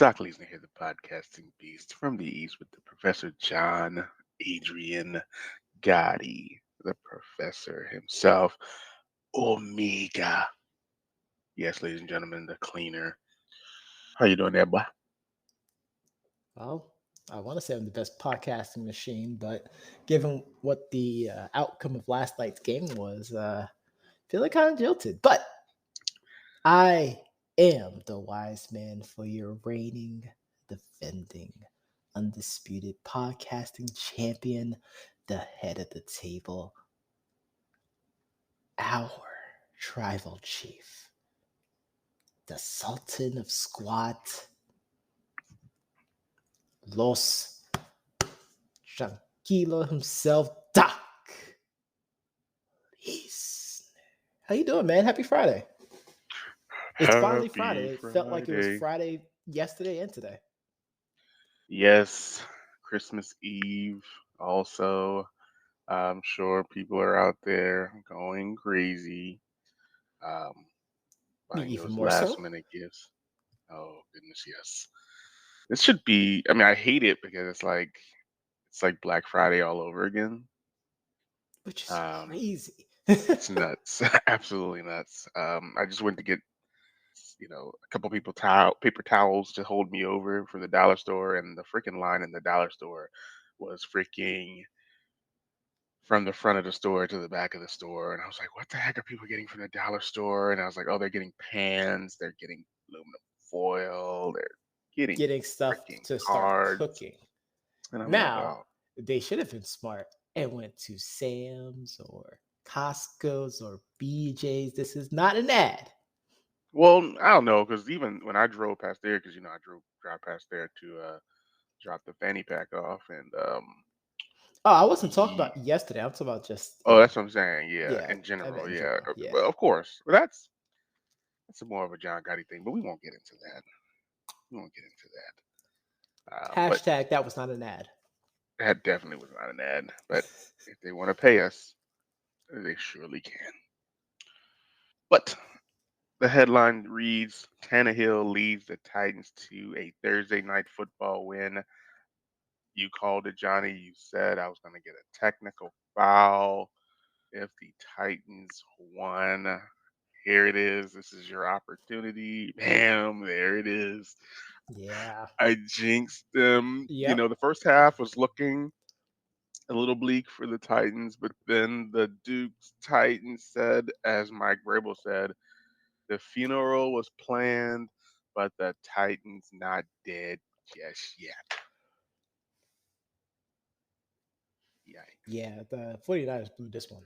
Doc Leesner here, the podcasting beast from the East with the Professor John Adrian Gotti, the professor himself, Omega. Yes, ladies and gentlemen, the cleaner. How you doing there, boy? Well, I want to say I'm the best podcasting machine, but given what the outcome of last night's game was, feeling kind of jilted. But I am the wise man for your reigning, defending, undisputed podcasting champion, the head of the table, our tribal chief, the Sultan of Squat, Los Tranquilo himself, Doc. Peace. How you doing, man? Happy Friday. It's finally Happy Friday. It felt like it was Friday. Friday yesterday and today. Yes, Christmas Eve also. I'm sure people are out there going crazy, um, buying Even those more last so, minute gifts. Oh goodness, yes. This should be. I mean, I hate it because it's like Black Friday all over again. which is Um, crazy. it's nuts, absolutely nuts. I just went to get, a couple people paper towels to hold me over for the dollar store, and the freaking line in the dollar store was freaking from the front of the store to the back of the store, and I was like, "What the heck are people getting from the dollar store?" And I was like, "Oh, they're getting pans, they're getting aluminum foil, they're getting Getting stuff freaking to start cards," cooking. and I'm like, Now, "Oh." they should have been smart and went to Sam's or Costco's or BJ's. This is not an ad. Well, I don't know, because even when I drove past there, because I drive past there to drop the fanny pack off, and Oh, I wasn't talking ye about yesterday. I'm talking about just oh, that's what I'm saying. Yeah, yeah, in I meant general, in yeah. general. Yeah. Well, of course, but that's more of a John Gotti thing, but we won't get into that. We won't get into that. But Hashtag that was not an ad. that definitely was not an ad. But if they want to pay us, they surely can. But the headline reads: Tannehill leads the Titans to a Thursday night football win. You called it, Johnny. You said I was going to get a technical foul if the Titans won. Here it is. This is your opportunity. Bam, there it is. Yeah. I jinxed them. Yep. The first half was looking a little bleak for the Titans, but then the Duke's Titans said, as Mike Vrabel said, the funeral was planned, but the Titans not dead just yet. Yikes. Yeah, the 49ers blew this one.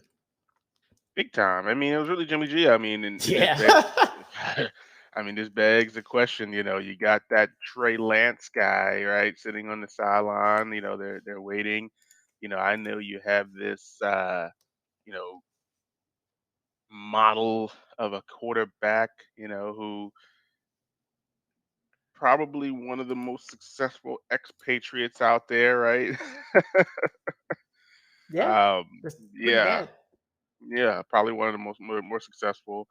Big time. I mean, it was really Jimmy G. I mean, and this Yeah. begs, I mean, this begs the question. You got that Trey Lance guy, right, sitting on the sideline. They're waiting. I know you have this, you know, model of a quarterback, who probably one of the most successful expatriates out there, right? Yeah, um, that's pretty yeah, bad. yeah, probably one of the more successful.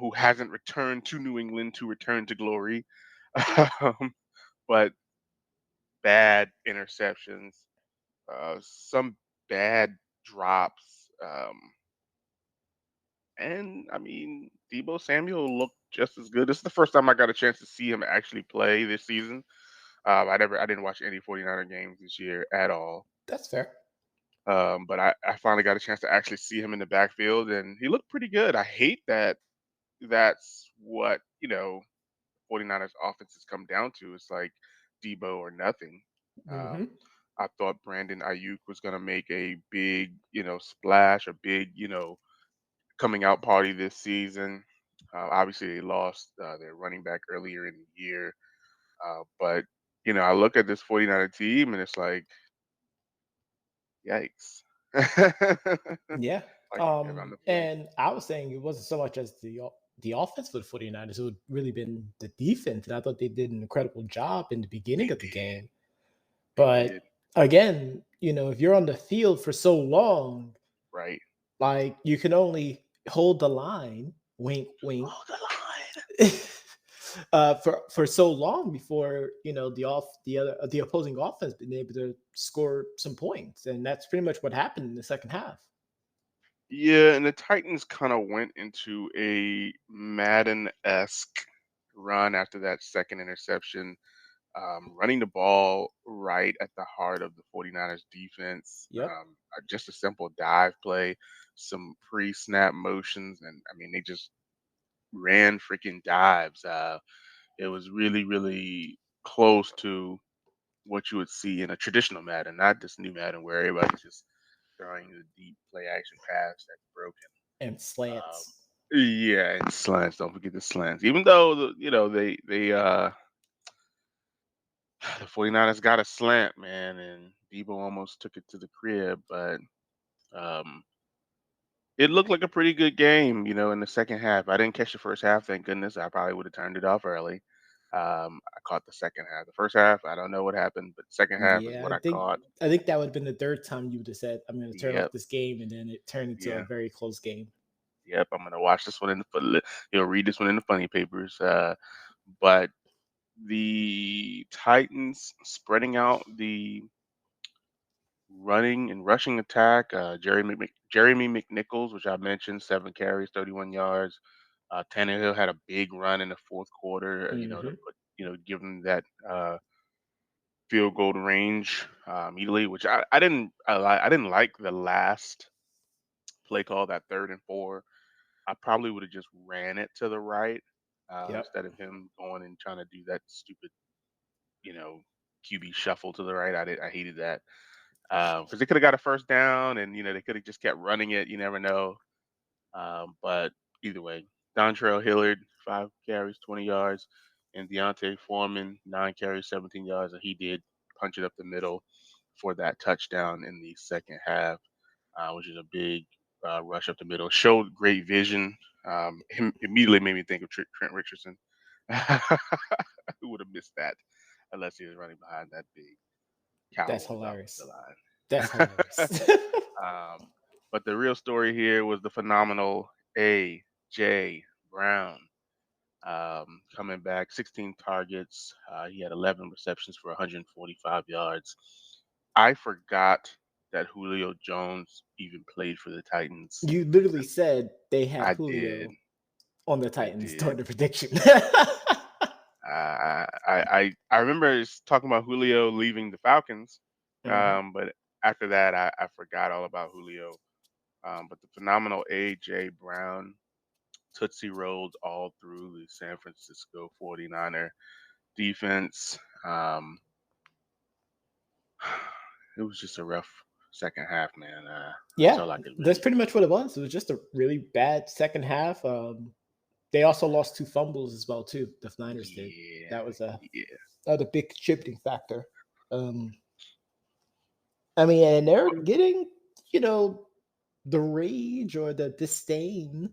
Who hasn't returned to New England to return to glory, um, but bad interceptions, some bad drops, and I mean Debo Samuel looked just as good. This is the first time I got a chance to see him actually play this season. I didn't watch any 49er games this year at all. That's fair. But I finally got a chance to actually see him in the backfield, and he looked pretty good. I hate that that's what 49ers offense has come down to. It's like Debo or nothing. Hmm. I thought Brandon Ayuk was going to make a big, splash, a big, coming out party this season. Obviously, they lost their running back earlier in the year. But, I look at this 49er team and it's like, yikes. Yeah. Like, around the point. And I was saying it wasn't so much as the offense for the 49ers, it would really been the defense. And I thought they did an incredible job in the beginning They of the did. game. They did. But again, if you're on the field for so long, Right. like you can only hold the line, wink, wink, Hold the line. for so long before the opposing offense been able to score some points, and that's pretty much what happened in the second half. Yeah, and the Titans kind of went into a Madden-esque run after that second interception, running the ball right at the heart of the 49ers defense. Yep, Just a simple dive play, some pre-snap motions, and I mean, they just ran freaking dives. It was really, really close to what you would see in a traditional Madden, not this new Madden where everybody's just throwing the deep play action pass that's broken. and Um, slants. yeah, and slants. Don't forget the slants. Even though the 49ers got a slant, man, and Debo almost took it to the crib, but um, it looked like a pretty good game, in the second half. I didn't catch the first half, thank goodness. I probably would have turned it off early. I caught the second half. The first half, I don't know what happened, but second half is Yeah, what I I think caught. I think that would have been the third time you would have said, "I'm going to turn off Yep, this game," and then it turned into a yeah, very close game. yep. I'm gonna watch this one read this one in the funny papers. But the Titans spreading out the running and rushing attack. Jeremy McNichols, which I mentioned, 7 carries, 31 yards. Tannehill had a big run in the fourth quarter, to Hmm. put, give them that field goal range immediately, which I didn't like the last play call, that 3rd and 4. I probably would have just ran it to the right Yep. instead of him going and trying to do that stupid, you know, QB shuffle to the right. I hated that because they could have got a first down, and they could have just kept running it. You never know. But either way, Dontrell Hillard, 5 carries, 20 yards, and Deontay Foreman, 9 carries, 17 yards, and he did punch it up the middle for that touchdown in the second half, which is a big rush up the middle. Showed great vision. Him immediately made me think of Trent Richardson. Who would have missed that unless he was running behind that big That's Cowboys offensive hilarious. line. That's hilarious. um, but the real story here was the phenomenal A.J. Brown coming back, 16 targets. He had 11 receptions for 145 yards. I forgot that Julio Jones even played for the Titans. You literally said they had I did. Julio on the I Titans did. during the prediction. I remember talking about Julio leaving the Falcons, Hmm. but after that, I forgot all about Julio. But the phenomenal A.J. Brown Tootsie rolled all through the San Francisco 49er defense. It was just a rough second half, man. That's Yeah, all I could that's really. pretty much what it was. It was just a really bad second half. They also lost two fumbles as well too. The Niners did. Yeah, That was a yeah. another big contributing factor. Um, I mean, and they're getting, you know, the rage or the disdain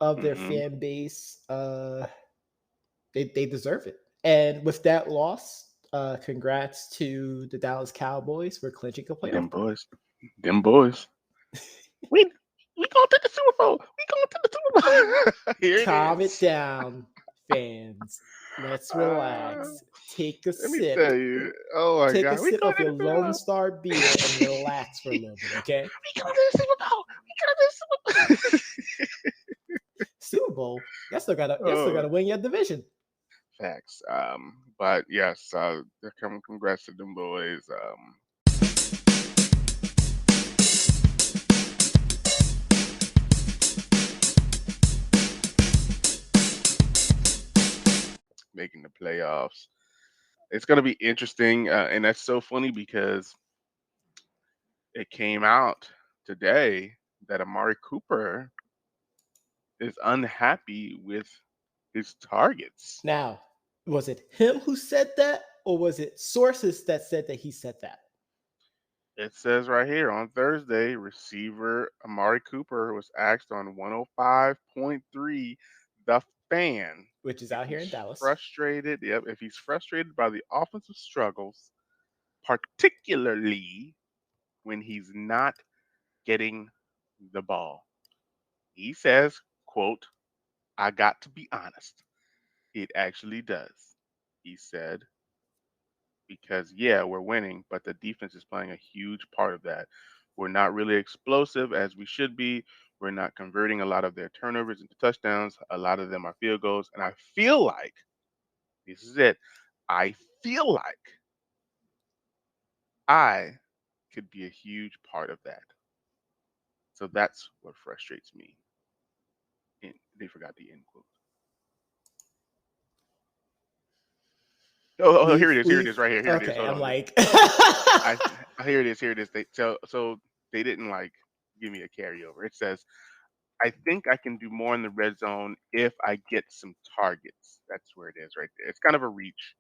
of their Hmm. fan base. They deserve it. And with that loss, congrats to the Dallas Cowboys for clinching a Them playoff berth. boys, them boys. We we going to the Super Bowl. We going to the Super Bowl. Here it Calm it is. down, fans. Let's Uh, relax. Take a Let me sip. tell you. Oh my Take a God, we sip going of to your the Super Lone Bowl. Star beer and relax for a little bit, okay? We going to the Super Bowl. We going to the Super Super Bowl. Bowl. Y'all still gotta win your division. Facts. But yes, congrats to them boys. Making the playoffs. It's gonna be interesting, and that's so funny because it came out today that Amari Cooper is unhappy with his targets. Now, was it him who said that, or was it sources that said that he said that? It says right here on Thursday, receiver Amari Cooper was asked on 105.3 The Fan Which is if out here in he's Dallas. frustrated. Yep, if he's frustrated by the offensive struggles, particularly when he's not getting the ball. He says, quote, I got to be honest. It actually does. He said, because yeah, we're winning, but the defense is playing a huge part of that. We're not really explosive as we should be. We're not converting a lot of their turnovers into touchdowns. A lot of them are field goals. And I feel like this is it. I feel like I could be a huge part of that. So that's what frustrates me. And they forgot the end quote. Oh, here it is. Here it is. Right here. Here it is. Okay. Hold I'm on. like, I here it is. Here it is. So they didn't like give me a carryover. It says, I think I can do more in the red zone if I get some targets. That's where it is right there. It's kind of a reach.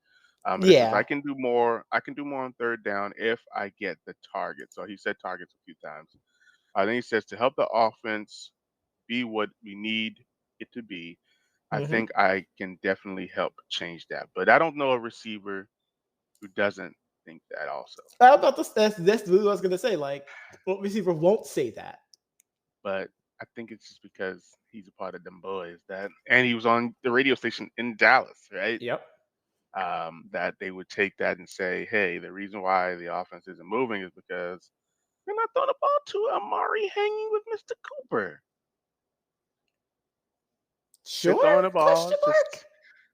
And it says I yeah. can do more. I can do more on third down if I get the target. So he said targets a few times. Then he says to help the offense be what we need it to be. I hmm think I can definitely help change that. But I don't know a receiver who doesn't think that also. How about this? That's what I was gonna say. Like, what receiver won't say that? But I think it's just because he's a part of them boys that, and he was on the radio station in Dallas, right? Yep. That they would take that and say, hey, the reason why the offense isn't moving is because they're not throwing the ball to Amari hanging with Mr. Cooper. They're Sure? throwing the ball Question to, mark.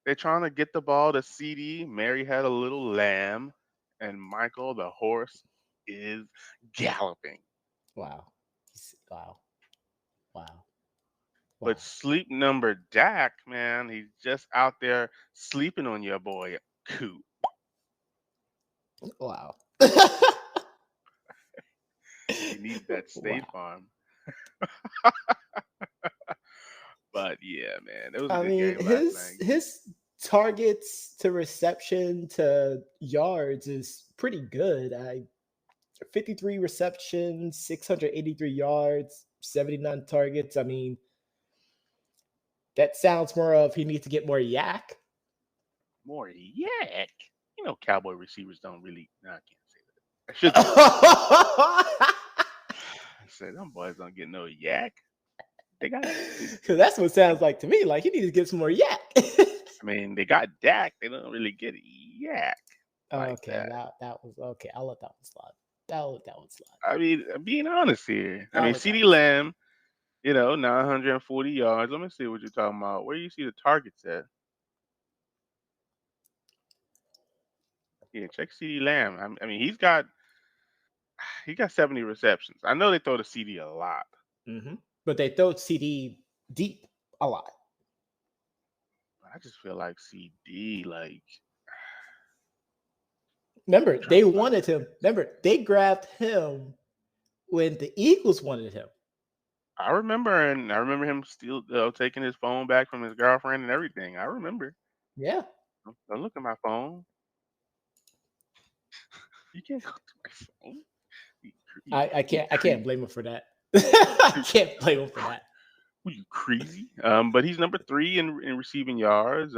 they're trying to get the ball to CD. Mary had a little lamb, and Michael, the horse, is galloping. Wow. Wow. Wow. But Wow. sleep number Dak, man, he's just out there sleeping on your boy Coop. Wow. He needs that State Wow. Farm. But yeah, man, it was a I good mean, game last night. his targets to reception to yards is pretty good. 53 receptions, 683 yards, 79 targets. I mean, that sounds more of he needs to get more yak. More yak. You know, Cowboy receivers don't really. No, I can't say that. I should say that. I said them boys don't get no yak. They got. Because that's what it sounds like to me. Like he needs to get some more yak. I mean, they got Dak. They don't really get yak like Okay, that. that was okay. I'll let that one slide. I'll let that one slide. I mean, I'm being honest here. I I'll mean, let that CeeDee one slide. Lamb, 940 yards. Let me see what you're talking about. Where do you see the targets at? Yeah, check CeeDee Lamb. I mean, he got 70 receptions. I know they throw the CD a lot. But they throw CD deep a lot. But I just feel like CD, like I'm Remember, trying they to find wanted him. Remember, they grabbed him when the Eagles wanted him. I remember him still taking his phone back from his girlfriend and everything. I remember. Yeah, Don't look at my phone. You can't go to my phone. You, you I can't crazy? blame him for that. I can't blame him for that. Were you crazy? But he's number three in receiving yards.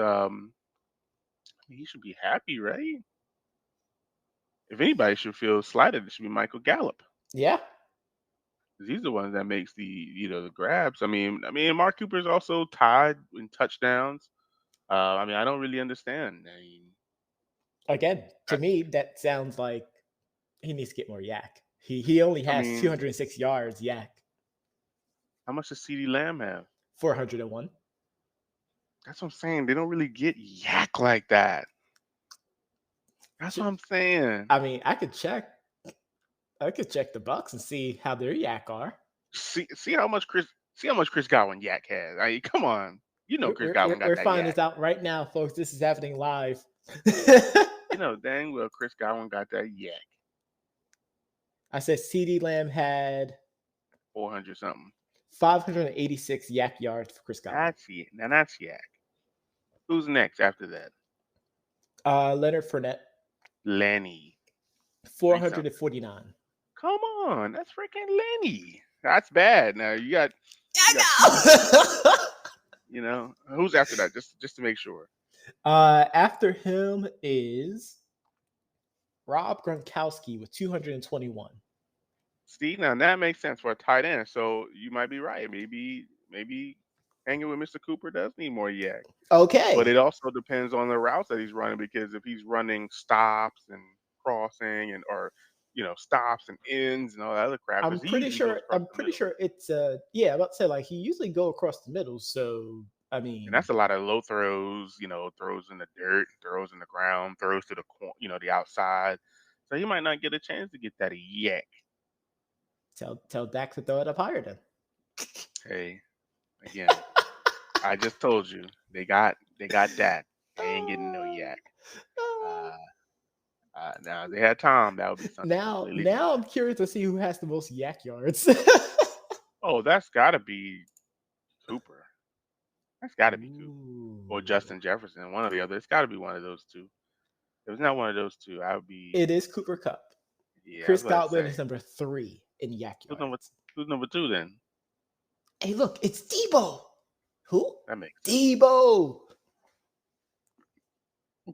He should be happy, right? If anybody should feel slighted, it should be Michael Gallup. Yeah. 'Cause he's the one that makes the the grabs. I mean, Mark Cooper's also tied in touchdowns. I don't really understand. Again, to I, me, that sounds like he needs to get more yak. He only I has mean, 206 yards yak, how much does CD Lamb have? 401. That's what I'm saying. They don't really get yak like that. That's what I'm saying. I mean, I could check. I could check the Bucks and see how their yak are. See how much Chris Godwin yak has. I mean, come on. You know Chris Godwin got We're that finding yak. this out right now, folks. This is happening live. You know dang well Chris Godwin got that yak. I said CD Lamb had 400 something. 586 yak yards for Chris Godwin. That's it. Now that's yak. Who's next after that? Leonard Fournette, Lenny. Three something. 449. Come on, that's freaking Lenny. That's bad. Now you got two. I know. Who's after that? Just to make sure. After him is Rob Gronkowski with 221. See, now that makes sense for a tight end. So you might be right. Maybe hanging with Mr. Cooper does need more yak. But Okay. it also depends on the routes that he's running, because if he's running stops and crossing and or stops and ends and all that other crap, I'm because he pretty usually goes sure. across I'm the pretty middle, sure it's yeah. I'm about to say like he usually go across the middle. So I and mean, that's a lot of low throws. Throws in the dirt, throws in the ground, throws to the the outside. So he might not get a chance to get that yak. tell Dak to throw it up higher then. Hey, again, I just told you they got Dak. They ain't getting no yak. Uh, now if they had Tom, that would be something completely Now I'm different. curious to see who has the most yak yards. Oh, that's got to be Cooper. That's got to be Cooper or Ooh. Justin Jefferson, one or the other. It's got to be one of those two. If it's not one of those two, I would be. It is Cooper Cup. Yeah, I was Chris about to Godwin is say number 3 in yak who's number yards. who's number two then? Hey, look, it's Debo. Who? That makes sense. Debo.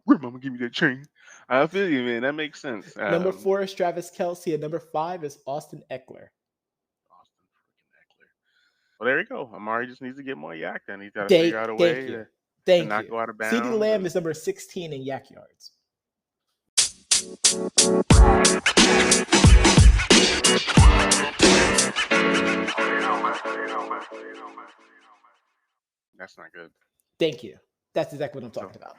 Where mama give me that chain? I feel you, man. That makes sense. Number 4 is Travis Kelsey, and number 5 is Austin Eckler. Austin freaking Eckler. Well, there you go. Amari just needs to get more yak. Then he's got to figure out a Thank way you. to Thank not you. go out of CeeDee bounds. Lamb And is number 16 in yak yards. that's not good. Thank you. That's exactly what I'm So talking about.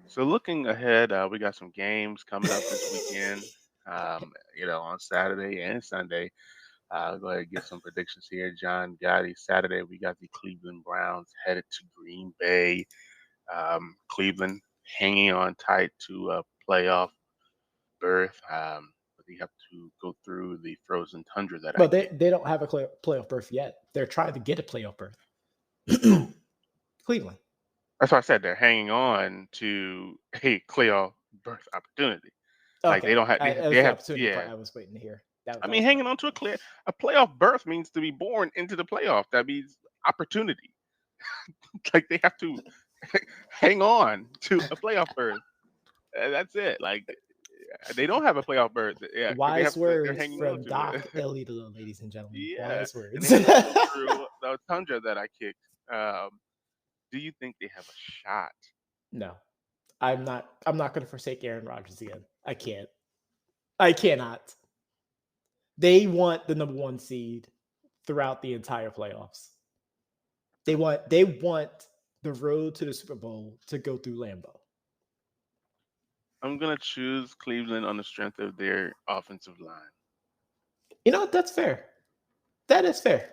So looking ahead, we got some games coming up this weekend. On Saturday and Sunday. I'll go ahead and give some predictions here. John Gotti. Saturday, we got the Cleveland Browns headed to Green Bay. Cleveland hanging on tight to a playoff berth, but they have to go through the frozen tundra that I But get. they don't have a playoff berth yet. They're trying to get a playoff berth. Who? Cleveland. That's why I said they're hanging on to a playoff berth opportunity. Like they Okay, don't have, that was they the have, opportunity part yeah. I was waiting to hear. I That mean, was hanging perfect. on to a playoff berth means to be born into the playoff. That means opportunity. Like they have to hang on to a playoff berth. That's it. Like they don't have a playoff berth. Yeah, because Wise they're words hanging on from to Doc it. Elito, ladies and gentlemen. Yeah, Wise and words. they have to go through the tundra that I kicked. Do you think they have a shot? No, I'm not. I'm not going to forsake Aaron Rodgers again. I can't. I cannot. They want the number 1 seed throughout the entire playoffs. They want the road to the Super Bowl to go through Lambeau. I'm gonna choose Cleveland on the strength of their offensive line. You know what? That's fair. That is fair.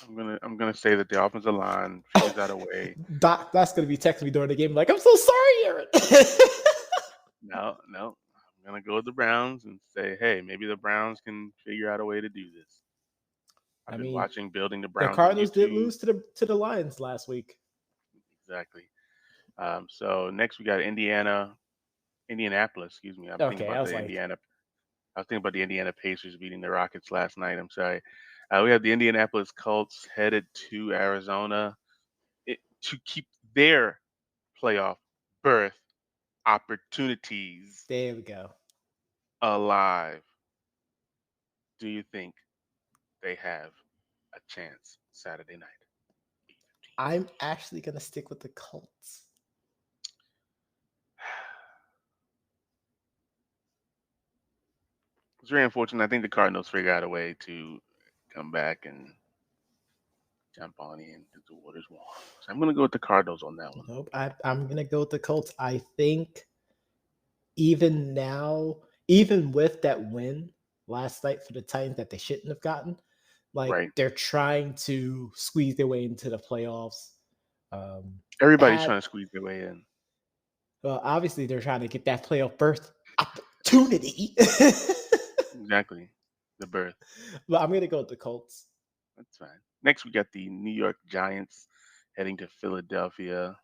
I'm gonna say that the offensive line figures out a way. Doc, that's going to be texting me during the game like, I'm so sorry, Aaron. No, no. I'm gonna go with the Browns and say, hey, maybe the Browns can figure out a way to do this. I've I been mean, watching Building the the Browns on Cardinals did YouTube. lose to the Lions last week. Exactly. So next we got Indianapolis. Excuse me. Okay, I was like, I was thinking about the Indiana Pacers beating the Rockets last night. I'm sorry. We have the Indianapolis Colts headed to Arizona to keep their playoff berth opportunities there we go. alive. Do you think they have a chance Saturday night? 8:15. I'm actually going to stick with the Colts. It's very unfortunate. I think the Cardinals figure out a way to come back and jump on in because the water's warm. So I'm going to go with the Cardinals on that one. Nope, I'm going to go with the Colts. I think even now, even with that win last night for the Titans that they shouldn't have gotten, like Right. they're trying to squeeze their way into the playoffs. Everybody's Add trying to squeeze their way in. Well, obviously they're trying to get that playoff berth opportunity. Exactly. The berth. But I'm gonna go with the Colts. That's fine. Next, we got the New York Giants heading to Philadelphia.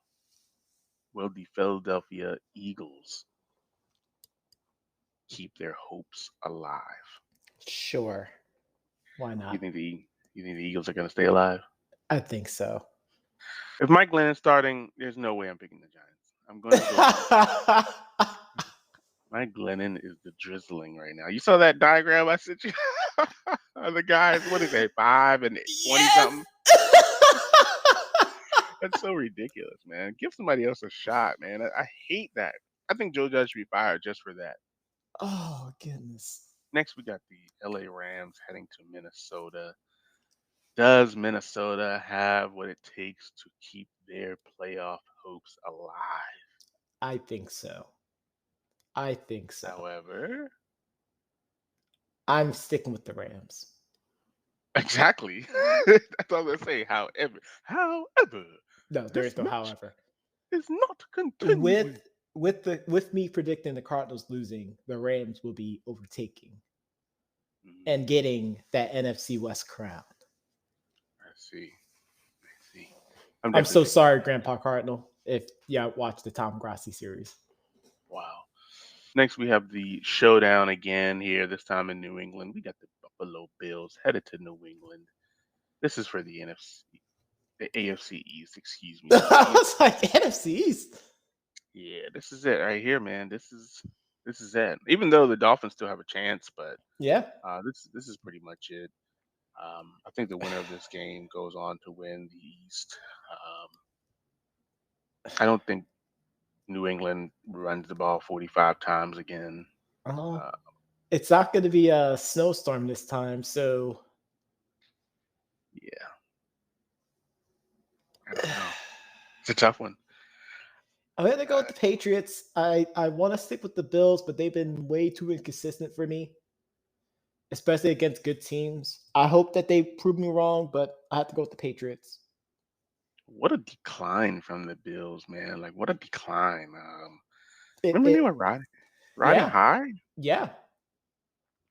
Will the Philadelphia Eagles keep their hopes alive? Sure. Why You not? think the Eagles are going to stay alive? I think so. If Mike Glennon's starting, there's no way I'm picking the Giants. I'm going to go. Mike Glennon is the drizzling right now. You saw that diagram I sent you? The guys, what is they, 5 and 20 Yes. something? That's so ridiculous, man. Give somebody else a shot, man. I hate that. I think Joe Judge should be fired just for that. Oh goodness. Next, we got the LA Rams heading to Minnesota. Does Minnesota have what it takes to keep their playoff hopes alive? I think so. I think so. However, I'm sticking with the Rams. exactly. That's all I'm gonna say. However, No, there this is no match however. is not continuing. With me predicting the Cardinals losing, the Rams will be overtaking and Mm, getting that NFC West crown. I see. I see. I'm I'm definitely so taking. sorry, Grandpa Cardinal, if watch the Tom Grassi series. Wow. Next, we have the showdown again here. This time in New England, we got the Buffalo Bills headed to New England. This is for the NFC, the AFC East. Excuse me. The I AFC. was like NFC East. Yeah, this is it right here, man. This is it. Even though the Dolphins still have a chance, but Yeah. this is pretty much it. I think the winner of this game goes on to win the East. I don't think New England runs the ball 45 times again. Uh, Uh, it's not going to be a snowstorm this time, so yeah, I don't know. It's a tough one. I'm going to go with Uh, the Patriots. I want to stick with the Bills, but they've been way too inconsistent for me, especially against good teams. I hope that they prove me wrong, but I have to go with the Patriots. what a decline from the Bills, man! Like what a decline. It, Remember they were it, riding yeah, high, yeah,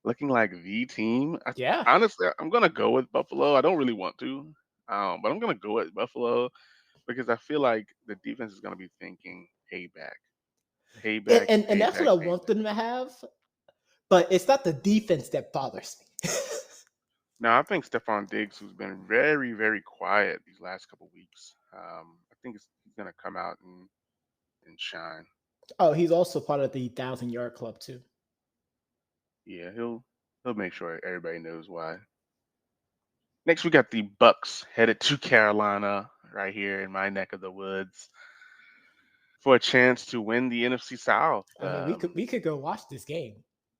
looking like the team. yeah. Honestly, I'm gonna go with Buffalo. I don't really want to, but I'm gonna go with Buffalo because I feel like the defense is gonna be thinking payback, And, payback, and that's what payback, I want payback. them to have, but it's not the defense that bothers me. Now I think Stephon Diggs, who's been very, very quiet these last couple weeks, I think he's gonna come out and shine. Oh, he's also part of the 1,000 yard club too. Yeah, he'll make sure everybody knows why. Next, we got the Bucks headed to Carolina, right here in my neck of the woods, for a chance to win the NFC South. I mean, we could go watch this game.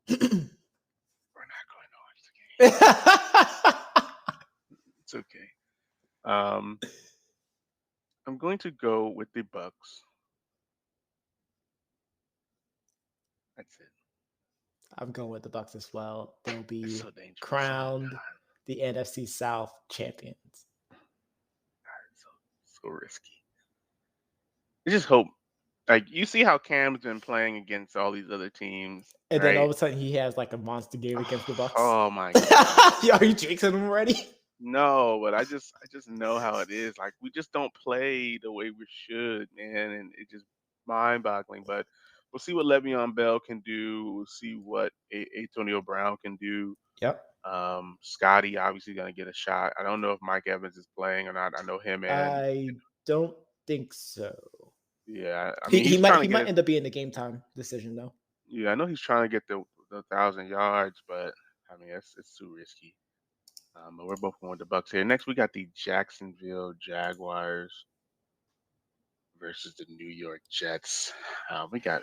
We're not going to watch the game. It's okay. Um, I'm going to go with the Bucks. That's it. I'm going with the Bucks as well. They'll It's be so dangerous crowned sometimes. the NFC South champions. It's so risky. I just hope, like, you see how Cam's been playing against all these other teams, And then all right? of a sudden he has like a monster game against the Bucks. Oh my God. Are you jinxing him already? No, but I just know how it is. Like we just don't play the way we should, man, and it just mind-boggling. But we'll see what Le'Veon Bell can do. We'll see what Antonio Brown can do. Yep. Scotty obviously gonna get a shot. I don't know if Mike Evans is playing or not. I know him and I don't think so. yeah, I He, mean he he's might trying he to get might it. end up being the game time decision though. Yeah, I know he's trying to get the 1,000 yards, but I mean it's too risky. But we're both going with the Bucks here. Next, we got the Jacksonville Jaguars versus the New York Jets. We got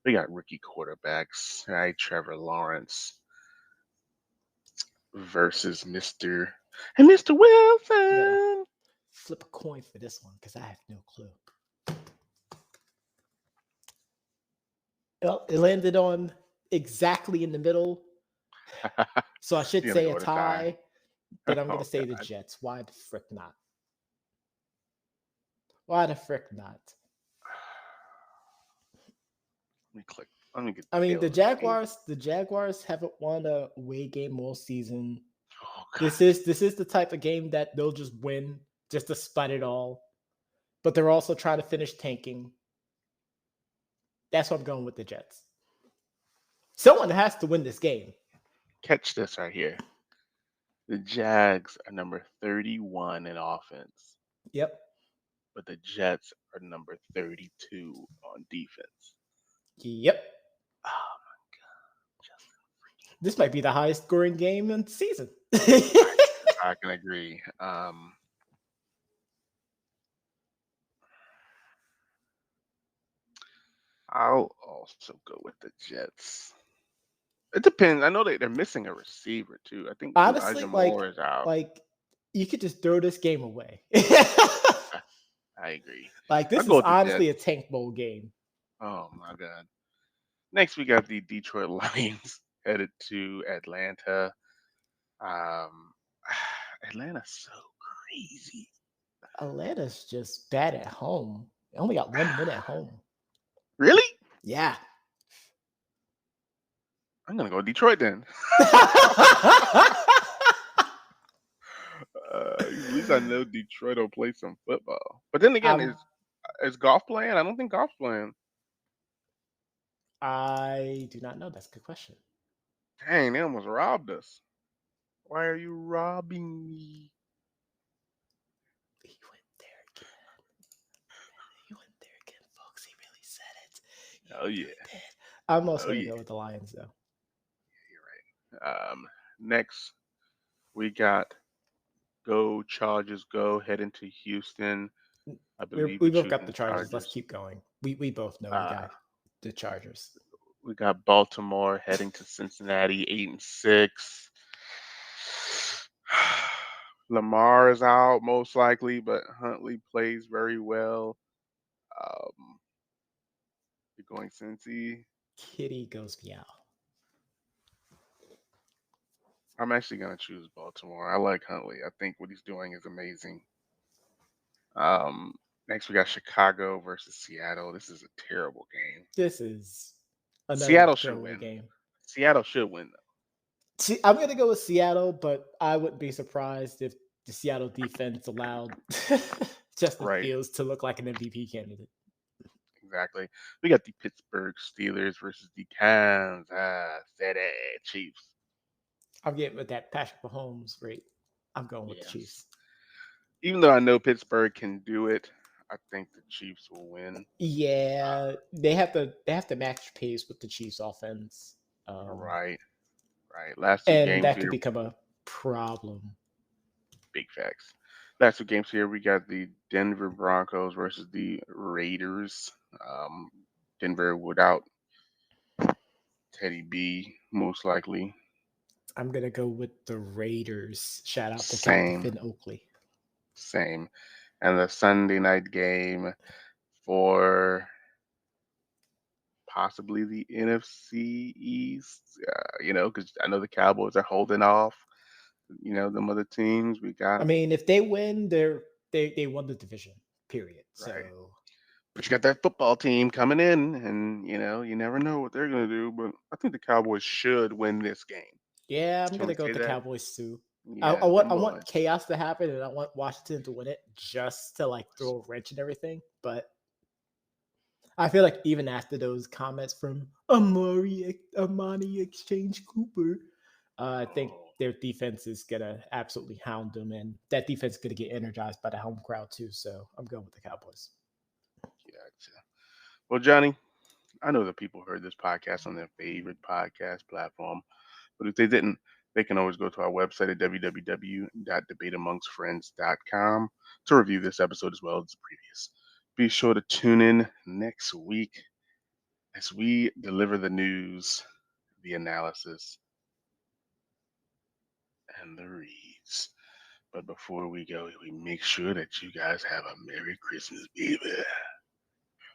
we got rookie quarterbacks, right? Trevor Lawrence versus Mr. I gotta Wilson. flip a coin for this one because I have no clue. Well, it landed on exactly in the middle, so I should You're gonna say go a with a tie. tie, but I'm gonna Oh say the God. Jets. Why the frick not? Why the frick not? Let me click. Let me get I the mean, hell the of this game. Jaguars haven't won a away game all season. Oh God. This is the type of game that they'll just win just to spite it all. But they're also trying to finish tanking. That's why I'm going with the Jets. Someone has to win this game. Catch this right here. The Jags are number 31 in offense, Yep. but the Jets are number 32 on defense. Yep. Oh my God, Justin. This might be the highest scoring game in the season. I can agree. I'll also go with the Jets. It depends. I know they're missing a receiver too. I think Honestly, Elijah Moore is out. like you could just throw this game away. I, I agree. Like I'll this go is with the honestly a Jets. tank bowl game. Oh my god. Next, we got the Detroit Lions headed to Atlanta. Um, Atlanta's so crazy. Atlanta's just bad at home. They only got one win at home. Really? Yeah. I'm gonna go Detroit then. At least I know Detroit will play some football. But then again, um, is golf playing? I don't think golf's playing. I do not know. That's a good question. Dang, they almost robbed us. Why are you robbing me? He went there again. He went there again, folks. He really said it. He Oh yeah, really did. I'm also oh gonna yeah. go with the Lions though. You're right. Next we got Go Chargers Go heading to Houston. I believe We we're both got choosing the the Chargers. Let's Chargers. keep going. We both know we Uh, got the Chargers. we got Baltimore heading to Cincinnati, 8-6. Lamar is out most likely, but Huntley plays very well. Um, you're going Cincy. Kitty goes meow. I'm actually gonna choose Baltimore. I like Huntley. I think what he's doing is amazing. Um, Next we got Chicago versus Seattle. This is a terrible game. This is another Seattle should throwaway win. game. Seattle should win though. See, I'm gonna go with Seattle, but I wouldn't be surprised if the Seattle defense allowed Justin Right, Fields to look like an MVP candidate. exactly. We got the Pittsburgh Steelers versus the Kansas City Chiefs. I'm getting with that Patrick Mahomes rate. I'm going with the Yes. Chiefs. Even though I know Pittsburgh can do it, I think the Chiefs will win. Yeah, they have to match pace with the Chiefs offense. Um, Right, right. Last two and games that could here, become a problem. big facts. Last two games here, we got the Denver Broncos versus the Raiders. Um, Denver without Teddy B, most likely. I'm gonna go with the Raiders. Shout out to Captain Same, Finn Oakley. same. And the Sunday night game for possibly the NFC East, because I know the Cowboys are holding off, them other teams. We I got, mean, if they win, they won the division. Period. right. So But you got that football team coming in, and, you never know what they're going to do. But I think the Cowboys should win this game. yeah, I'm Can we gonna go say with the that? Cowboys too. I Yeah, want them I want boys. chaos to happen, and I want Washington to win it just to like throw a wrench in everything. But I feel like even after those comments from Amani Exchange Cooper, I think Oh, their defense is gonna absolutely hound them, and that defense is gonna get energized by the home crowd too. So I'm going with the Cowboys. gotcha. Well, Johnny, I know that people heard this podcast on their favorite podcast platform, but if they didn't, they can always go to our website at www.debateamongstfriends.com to review this episode as well as the previous. Be sure to tune in next week as we deliver the news, the analysis, and the reads. But before we go, we make sure that you guys have a Merry Christmas, baby.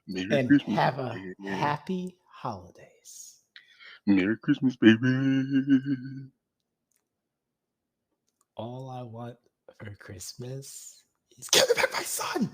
Merry And Christmas, have a baby. happy holidays. Merry Christmas, baby. All I want for Christmas is give me back my son.